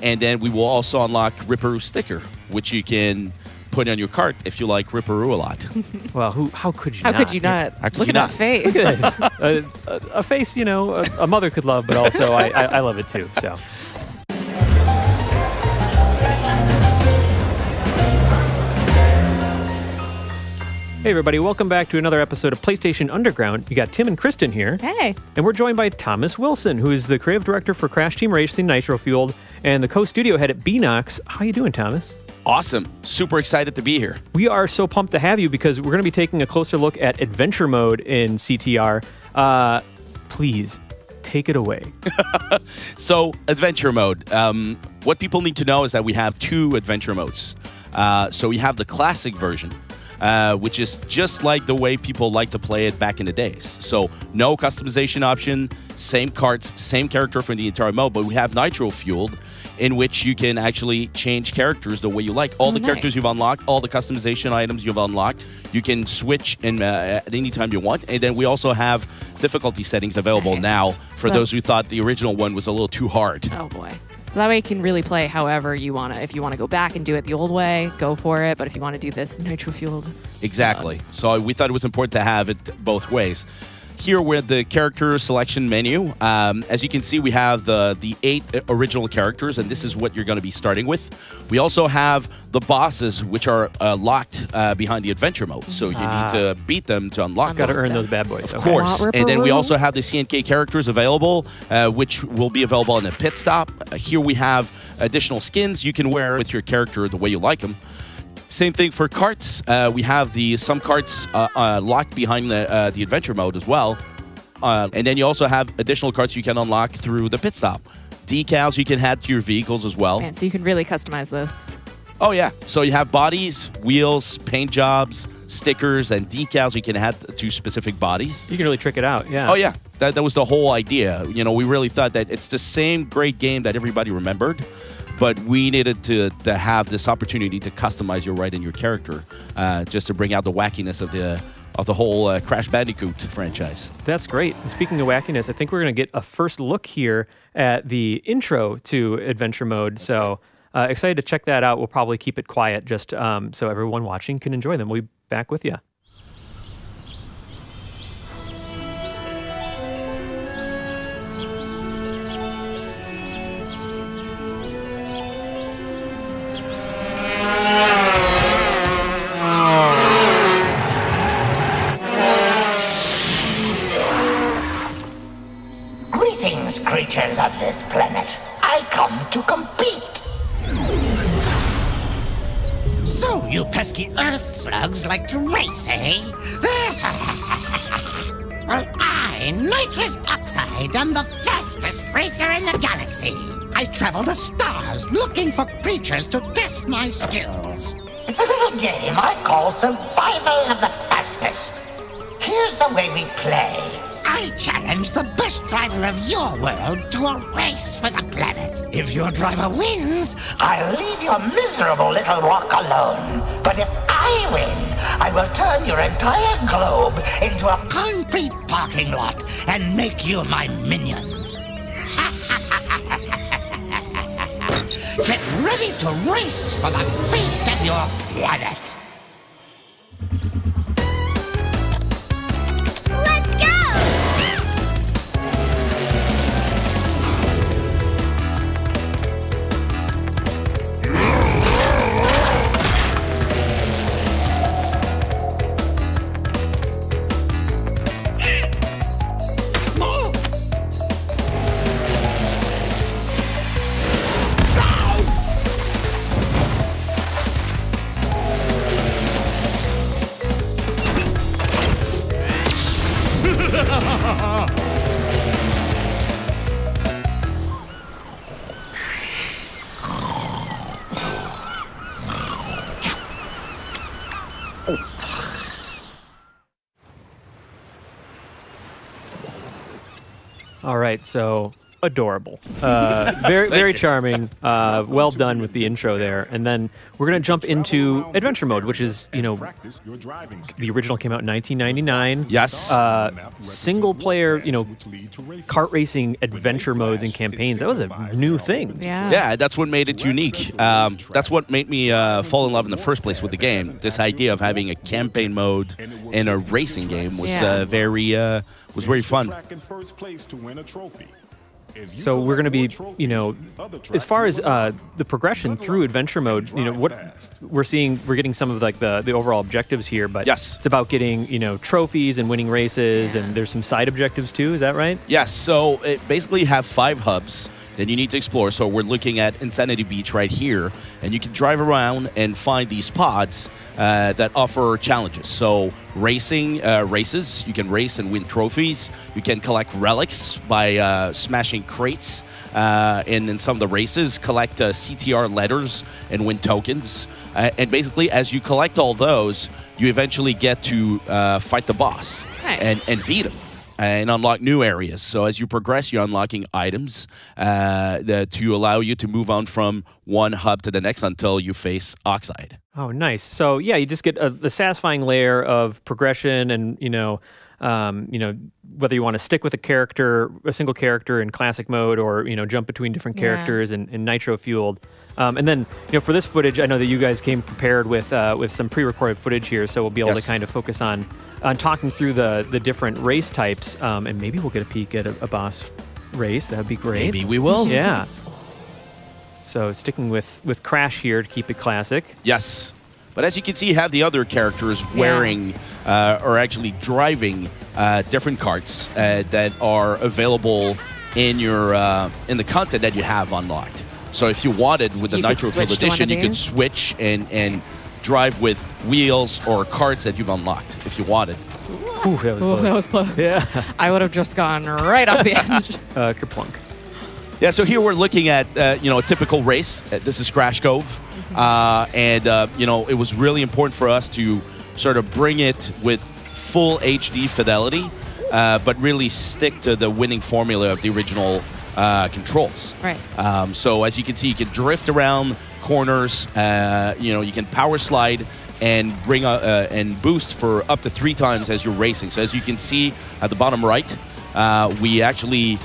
And then we will also unlock Ripperoo sticker, which you can put on your cart if you like Ripperoo a lot. Well, how could you How not? could you not? How could Look you at not? that face. Look at that. A face, a mother could love, but also I love it too. So. Hey everybody, welcome back to another episode of PlayStation Underground. You got Tim and Kristen here. Hey. And we're joined by Thomas Wilson, who is the creative director for Crash Team Racing Nitro Fueled and the co-studio head at Beanox. How you doing, Thomas? Awesome. Super excited to be here. We are so pumped to have you because we're going to be taking a closer look at adventure mode in CTR. Please, take it away. So, adventure mode. What people need to know is that we have two adventure modes. So we have the classic version, which is just like the way people like to play it back in the days. So no customization option, same carts, same character for the entire mode, but we have Nitro Fueled, in which you can actually change characters the way you like. All the characters you've unlocked, all the customization items you've unlocked, you can switch at any time you want. And then we also have difficulty settings available now for those who thought the original one was a little too hard. Oh, boy. So that way you can really play however you want to. If you want to go back and do it the old way, go for it. But if you want to do this nitro-fueled. Exactly. So we thought it was important to have it both ways. Here we're at the character selection menu. As you can see, we have the 8 original characters, and this is what you're going to be starting with. We also have the bosses, which are locked behind the adventure mode. So you need to beat them to unlock Got to them. earn those bad boys. Of course. And then we also have the CNK characters available, which will be available in a pit stop. Here we have additional skins you can wear with your character the way you like them. Same thing for carts. We have some carts locked behind the adventure mode as well. And then you also have additional carts you can unlock through the pit stop. Decals you can add to your vehicles as well. Man, so you can really customize this. Oh, yeah. So you have bodies, wheels, paint jobs, stickers, and decals you can add to specific bodies. You can really trick it out, yeah. Oh, yeah. That was the whole idea. We really thought that it's the same great game that everybody remembered, but we needed to have this opportunity to customize your in your character, just to bring out the wackiness of the whole Crash Bandicoot franchise. That's great. And speaking of wackiness, I think we're going to get a first look here at the intro to adventure mode. So excited to check that out. We'll probably keep it quiet just so everyone watching can enjoy them. We'll be back with you. Creatures of this planet, I come to compete. So you pesky earth slugs like to race, eh? Well, I, Nitrous Oxide, am the fastest racer in the galaxy. I travel the stars looking for creatures to test my skills. It's a little game I call Survival of the Fastest. Here's the way we play. I challenge the best driver of your world to a race for the planet. If your driver wins, I'll leave your miserable little rock alone. But if I win, I will turn your entire globe into a concrete parking lot and make you my minions. Get ready to race for the fate of your planet. All right, so adorable. Very charming. Well done with the intro there. And then we're going to jump into adventure mode, which is, the original came out in 1999. Yes. Single player, kart racing adventure modes and campaigns. That was a new thing. Yeah, that's what made it unique. That's what made me fall in love in the first place with the game. This idea of having a campaign mode in a racing game was very fun. So we're going to be, as far as the progression through adventure mode, what we're getting some of like the overall objectives here, but yes, it's about getting, trophies and winning races, and there's some side objectives too. Is that right? Yes. So it basically you have 5 hubs that you need to explore. So we're looking at Insanity Beach right here, and you can drive around and find these pods that offer challenges. So races, you can race and win trophies. You can collect relics by smashing crates, and in some of the races, collect CTR letters and win tokens. And basically, as you collect all those, you eventually get to fight the boss and beat him. And unlock new areas. So as you progress, you're unlocking items to allow you to move on from one hub to the next until you face Oxide. Oh, nice. So yeah, you just get a satisfying layer of progression, and whether you want to stick with a single character in classic mode, or jump between different characters in Nitro fueled. And then for this footage, I know that you guys came prepared with some pre-recorded footage here, so we'll be able to kind of focus on talking through the different race types, and maybe we'll get a peek at a boss race. That'd be great. Maybe we will. Yeah. So sticking with Crash here to keep it classic. Yes. But as you can see, you have the other characters wearing or actually driving different carts that are available in the content that you have unlocked. So if you wanted with the Nitro Fuel Edition, you could switch and drive with wheels or carts that you've unlocked if you wanted. Ooh, that was close. Yeah. I would have just gone right off the edge. Kerplunk. Yeah, so here we're looking at a typical race. This is Crash Cove. And it was really important for us to sort of bring it with full HD fidelity, but really stick to the winning formula of the original controls. Right. So as you can see, you can drift around corners. You can power slide and bring and boost for up to 3 times as you're racing. So as you can see at the bottom right, we actually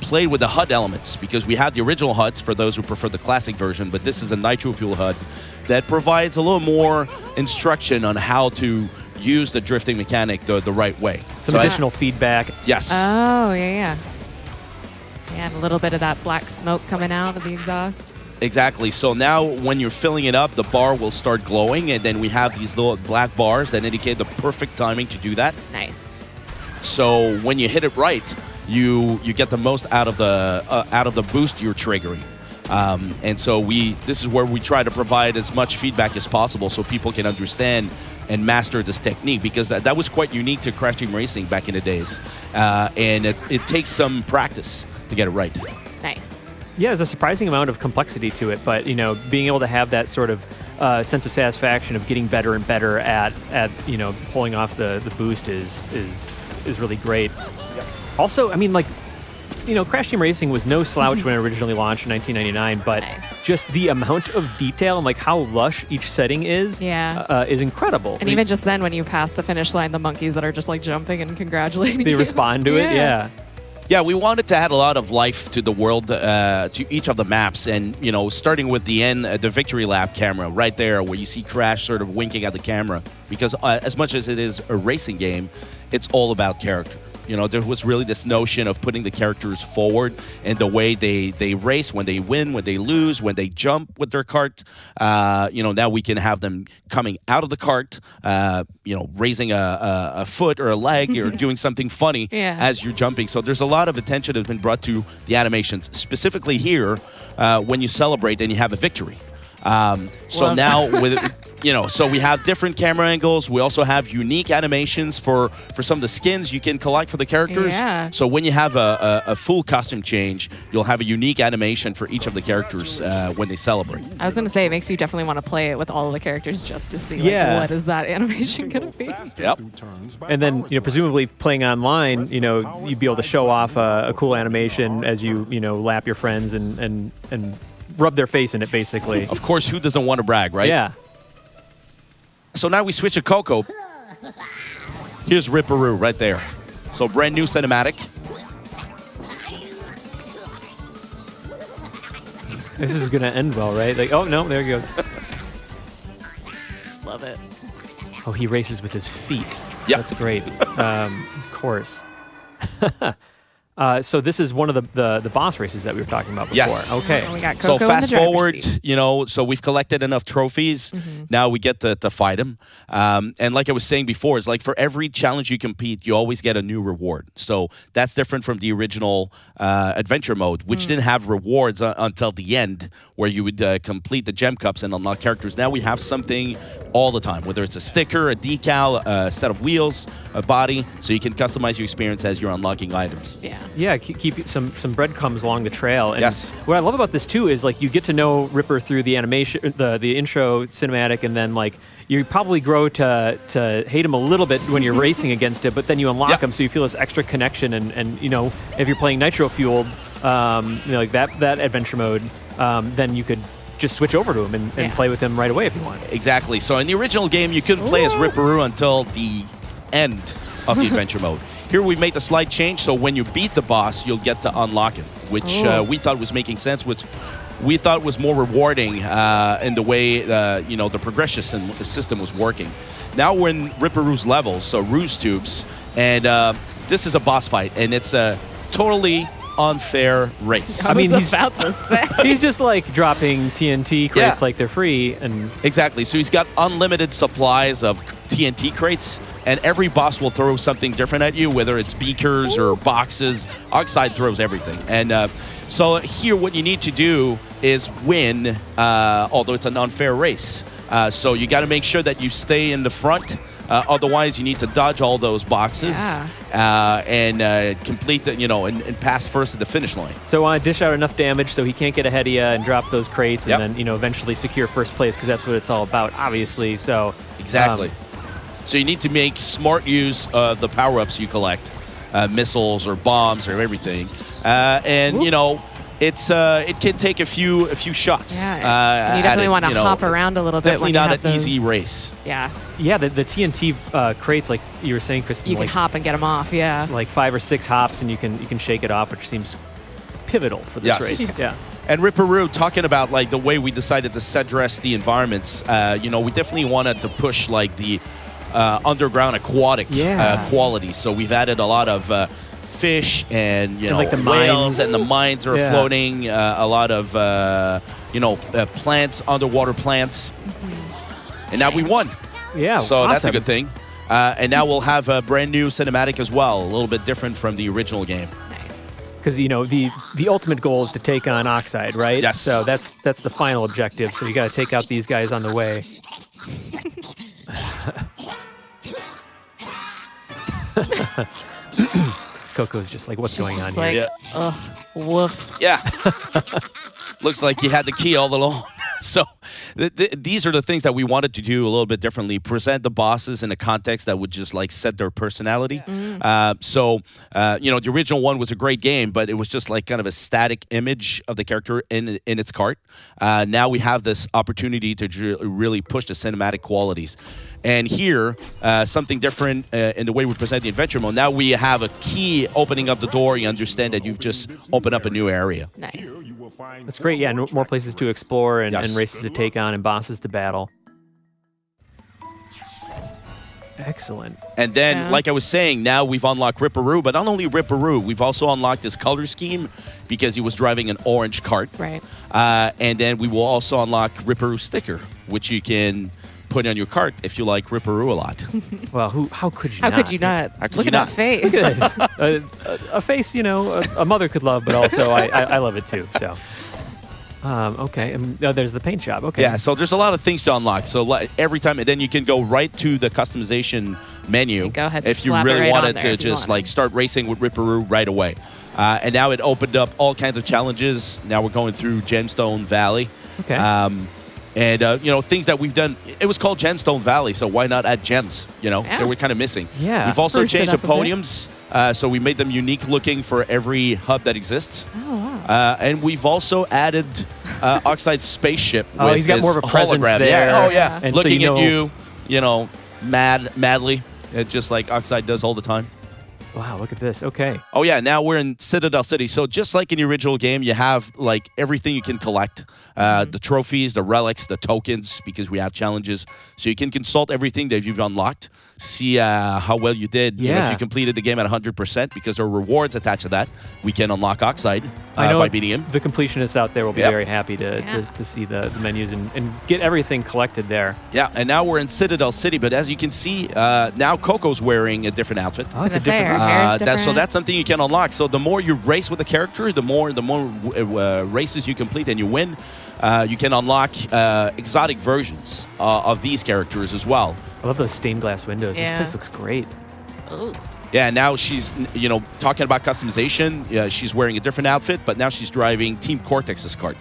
played with the HUD elements, because we have the original HUDs for those who prefer the classic version, but this is a Nitro Fuel HUD that provides a little more instruction on how to use the drifting mechanic the right way. Some additional feedback. Yes. Oh, yeah. And a little bit of that black smoke coming out of the exhaust. Exactly. So now when you're filling it up, the bar will start glowing, and then we have these little black bars that indicate the perfect timing to do that. Nice. So when you hit it right, you get the most out of the boost you're triggering. And so this is where we try to provide as much feedback as possible so people can understand and master this technique, because that was quite unique to Crash Team Racing back in the days. And it takes some practice to get it right. Nice. Yeah, there's a surprising amount of complexity to it, but being able to have that sort of sense of satisfaction of getting better and better at pulling off the boost is really great. Yep. Also, I mean, Crash Team Racing was no slouch when it originally launched in 1999, but just the amount of detail and how lush each setting is incredible. And even just then, when you pass the finish line, the monkeys that are just jumping and congratulating they you. respond to it. Yeah. Yeah, we wanted to add a lot of life to the world, to each of the maps, and starting with the end, the victory lap camera right there, where you see Crash sort of winking at the camera, because as much as it is a racing game, it's all about character. There was really this notion of putting the characters forward and the way they race, when they win, when they lose, when they jump with their cart. Now we can have them coming out of the cart, raising a foot or a leg or doing something funny as you're jumping. So there's a lot of attention that's been brought to the animations, specifically here when you celebrate and you have a victory. So now So we have different camera angles. We also have unique animations for some of the skins you can collect for the characters. Yeah. So when you have a full costume change, you'll have a unique animation for each of the characters when they celebrate. I was going to say, it makes you definitely want to play it with all of the characters just to see what is that animation going to be. Yep. And then, presumably playing online, you'd be able to show off a cool animation as you, lap your friends and rub their face in it, basically. Of course, who doesn't want to brag, right? Yeah. So now we switch to Coco. Here's Ripperoo right there. So brand new cinematic. This is going to end well, right? Like, oh, no, there he goes. Love it. Oh, he races with his feet. Yep. That's great. Of course. So this is one of the boss races that we were talking about before. Yes. Okay. Oh, we got So Coco in fast the driver's forward, seat. so we've collected enough trophies. Now we get to fight him. And like I was saying before, it's like for every challenge you compete, you always get a new reward. So that's different from the original adventure mode, which didn't have rewards until the end, where you would complete the gem cups and unlock characters. Now we have something all the time, whether it's a sticker, a decal, a set of wheels, a body, so you can customize your experience as you're unlocking items. Yeah. Yeah, keep some breadcrumbs along the trail. And Yes. what I love about this too is like you get to know Ripper through the animation, the intro cinematic, and then like you probably grow to hate him a little bit when you're racing against it, but then you unlock him, so you feel this extra connection. And if you're playing Nitro fueled, like that adventure mode, then you could just switch over to him and play with him right away if you want. Exactly. So in the original game, you couldn't play as Ripperoo until the end of the adventure mode. Here we've made a slight change, so when you beat the boss, you'll get to unlock him, which we thought was making sense, which we thought was more rewarding in the way the progression system was working. Now we're in Ripperoo's levels, so Ruse Tubes, and this is a boss fight, and it's a totally unfair race. I mean, he's about to say. He's just like dropping TNT crates like they're free, and Exactly. So he's got unlimited supplies of TNT crates, and every boss will throw something different at you, whether it's beakers or boxes. Oxide throws everything. And so here what you need to do is win, although it's an unfair race. So you got to make sure that you stay in the front. Otherwise, you need to dodge all those boxes and complete the, and pass first at the finish line. so dish out enough damage so he can't get ahead of you and drop those crates, and then eventually secure first place, because that's what it's all about, obviously. So Exactly. So you need to make smart use of the power-ups you collect, missiles or bombs or everything, and it's it can take a few shots. Yeah, you definitely want to hop around a little bit. Definitely when you not have an those, easy race. Yeah, the TNT crates, like you were saying, Kristen, you can hop and get them off. Yeah, like 5 or 6 hops, and you can shake it off, which seems pivotal for this race. Yeah. And Ripperoo, talking about like the way we decided to address the environments, we definitely wanted to push like the underground aquatic quality. So we've added a lot of fish and like the whales, mines. and the mines are floating. A lot of plants, underwater plants, and now we won. Yeah, So awesome. that's a good thing. And now we'll have a brand new cinematic as well, a little bit different from the original game. nice. Because the ultimate goal is to take on Oxide, right? Yes. So that's the final objective. So you got to take out these guys on the way. Coco's just like, what's going on Just here? like, woof. Yeah. Looks like you had the key all along. So these are the things that we wanted to do a little bit differently. Present the bosses in a context that would just like set their personality. The original one was a great game, but it was just like kind of a static image of the character in its cart. Now we have this opportunity to really push the cinematic qualities. And here, something different in the way we present the adventure mode. Now we have a key opening up the door. You understand that you've just opened up a new area. Nice. That's great. Yeah, more places to explore and Yes. races to take on and bosses to battle. Excellent. And then, Yeah. like I was saying, now we've unlocked Ripperoo, but not only Ripperoo, we've also unlocked his color scheme because he was driving an orange cart. Right. And then we will also unlock Ripperoo sticker, which you can put on your cart if you like Ripperoo a lot. Well, how could you How not? could you not? How could Look you at not? that face. a face, a mother could love, but also I love it too. So, Okay. Oh, there's the paint job. Okay. Yeah, so there's a lot of things to unlock. So every time, and then you can go right to the customization menu. Go ahead, if you slap it really right on wanted there to if you just want like it. start racing with Ripperoo right away. And now it opened up all kinds of challenges. Now we're going through Gemstone Valley. Okay. And you know, things that we've done. It was called Gemstone Valley, so why not add gems? You know, Yeah. they were kind of missing. Yeah. We've also Spruce it changed the up a bit. podiums, so we made them unique looking for every hub that exists. Oh, wow. And we've also added Oxide's spaceship. Oh, with he's got his more of a presence hologram. there. Yeah. Oh, yeah. And so Looking you know- at you know, madly, just like Oxide does all the time. Wow, look at this. Okay. Oh, yeah. Now we're in Citadel City. So just like in the original game, you have like everything you can collect. The trophies, the relics, the tokens, because we have challenges. So you can consult everything that you've unlocked, see how well you did. You know, if Yeah. you completed the game at 100%, because there are rewards attached to that, we can unlock Oxide I know by beating him. the completionists out there will be Yep. very happy to see the menus and get everything collected there. Yeah, and now we're in Citadel City, but as you can see, now Coco's wearing a different outfit. Oh, it's a gonna say, different. her hair's So different. that's something you can unlock. So the more you race with the character, the more races you complete and you win, you can unlock exotic versions of these characters as well. I love those stained glass windows. Yeah. This place looks great. Ooh. Yeah, now she's, you know, talking about customization. She's wearing a different outfit, but now she's driving Team Cortex's cart.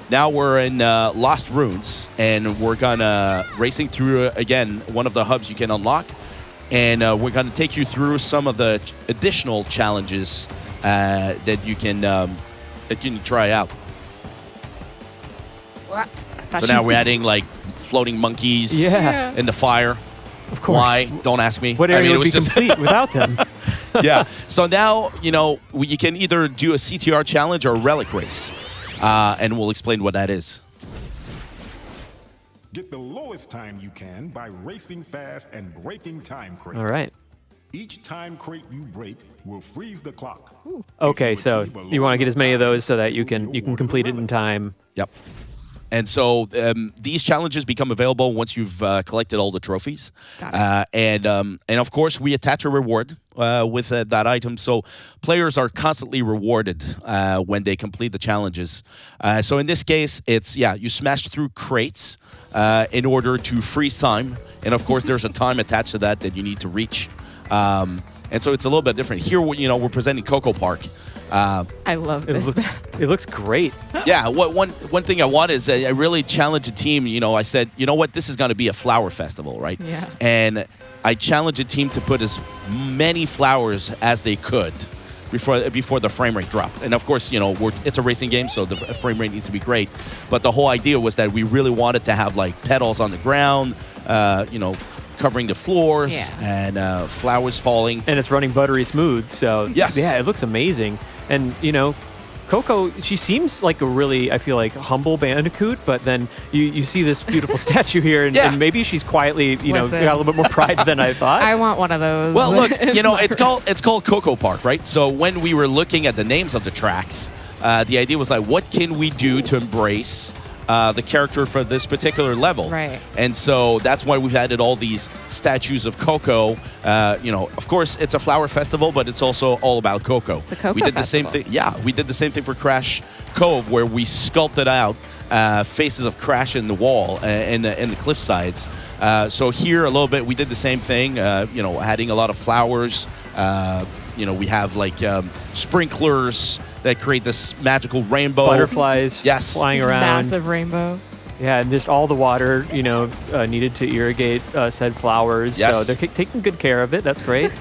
Now we're in Lost Ruins, and we're gonna racing through again one of the hubs you can unlock, and we're gonna take you through some of the additional challenges that you can try out. So now we're adding like floating monkeys Yeah. in the fire. Of course. Why? Don't ask me. What I area mean, it would was be just complete without them? yeah. So now, you know, you can either do a CTR challenge or a relic race. And we'll explain what that is. Get the lowest time you can by racing fast and breaking time crates. All right. Each time crate you break will freeze the clock. Okay, If so achieve a you want to get as many of lower those so that you time, can you'll be complete it in awarded time. Yep. And so these challenges become available once you've collected all the trophies. Got it. And of course, we attach a reward with that item. So players are constantly rewarded when they complete the challenges. So in this case, it's, you smash through crates in order to freeze time. And of course, there's a time attached to that you need to reach. And so it's a little bit different. Here, you know, we're presenting Coco Park. I love It, this. it looks great. Yeah, one thing I want is I really challenge a team. You know, I said, you know what, this is going to be a flower festival, right? Yeah. And I challenge a team to put as many flowers as they could before the frame rate dropped. And of course, you know, it's a racing game, so the frame rate needs to be great. But the whole idea was that we really wanted to have like petals on the ground, you know, covering the floors and flowers falling. And it's running buttery smooth, so Yes. yeah, it looks amazing. And, you know, Coco, she seems like a really, I feel like, humble bandicoot, but then you see this beautiful statue here, and maybe she's quietly, you know, Listen. got a little bit more pride than I thought. I want one of those. Well, look, in you know, my it's called Coco Park, right? So when we were looking at the names of the tracks, the idea was like, what can we do to embrace the character for this particular level? Right. And so that's why we've added all these statues of Coco. You know, of course, it's a flower festival, but it's also all about Coco. It's a Coco We did the festival. same thing. Yeah, we did the same thing for Crash Cove, where we sculpted out faces of Crash in the wall in the cliff sides. So here a little bit, we did the same thing. You know, adding a lot of flowers. You know, we have like sprinklers that create this magical rainbow. Butterflies Yes. flying This around. massive rainbow. Yeah, and just all the water, you know, needed to irrigate said flowers. So Yes. they're taking good care of it. That's great.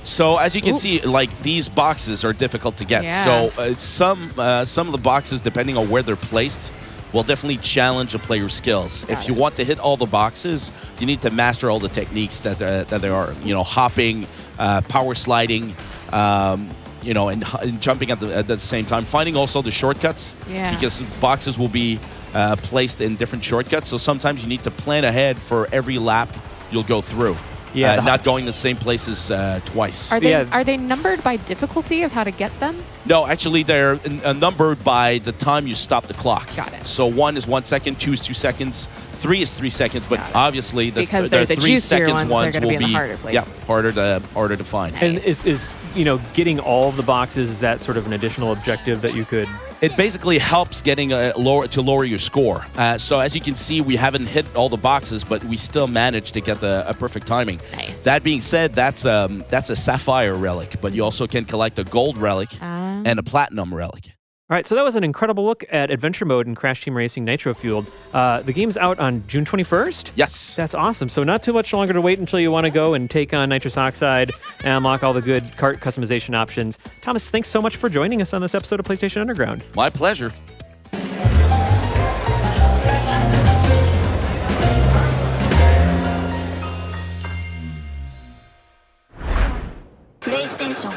So as you can Ooh. see, like these boxes are difficult to get. Yeah. So some of the boxes, depending on where they're placed, will definitely challenge a player's skills. If you want to hit all the boxes, you need to master all the techniques that there are. You know, hopping, power sliding, you know, and jumping at the same time. Finding also the shortcuts. Yeah. Because boxes will be placed in different shortcuts. So sometimes you need to plan ahead for every lap you'll go through. Yeah, not going the same places twice. Are they Yeah. are they numbered by difficulty of how to get them? No, actually, they're numbered by the time you stop the clock. Got it. So 1 is 1 second, 2 is 2 seconds, 3 is 3 seconds, but obviously Because the they're the 3 juicier seconds ones, they're will gonna be in be the harder places. harder to find. Nice. And is getting all of the boxes, is that sort of an additional objective that you could? It basically helps getting lower your score. So as you can see, we haven't hit all the boxes, but we still managed to get a perfect timing. Nice. That being said, that's a sapphire relic, but you also can collect a gold relic and a platinum relic. All right, so that was an incredible look at Adventure Mode in Crash Team Racing Nitro Fueled. The game's out on June 21st? Yes. That's awesome. So not too much longer to wait until you want to go and take on nitrous oxide and unlock all the good cart customization options. Thomas, thanks so much for joining us on this episode of PlayStation Underground. My pleasure. PlayStation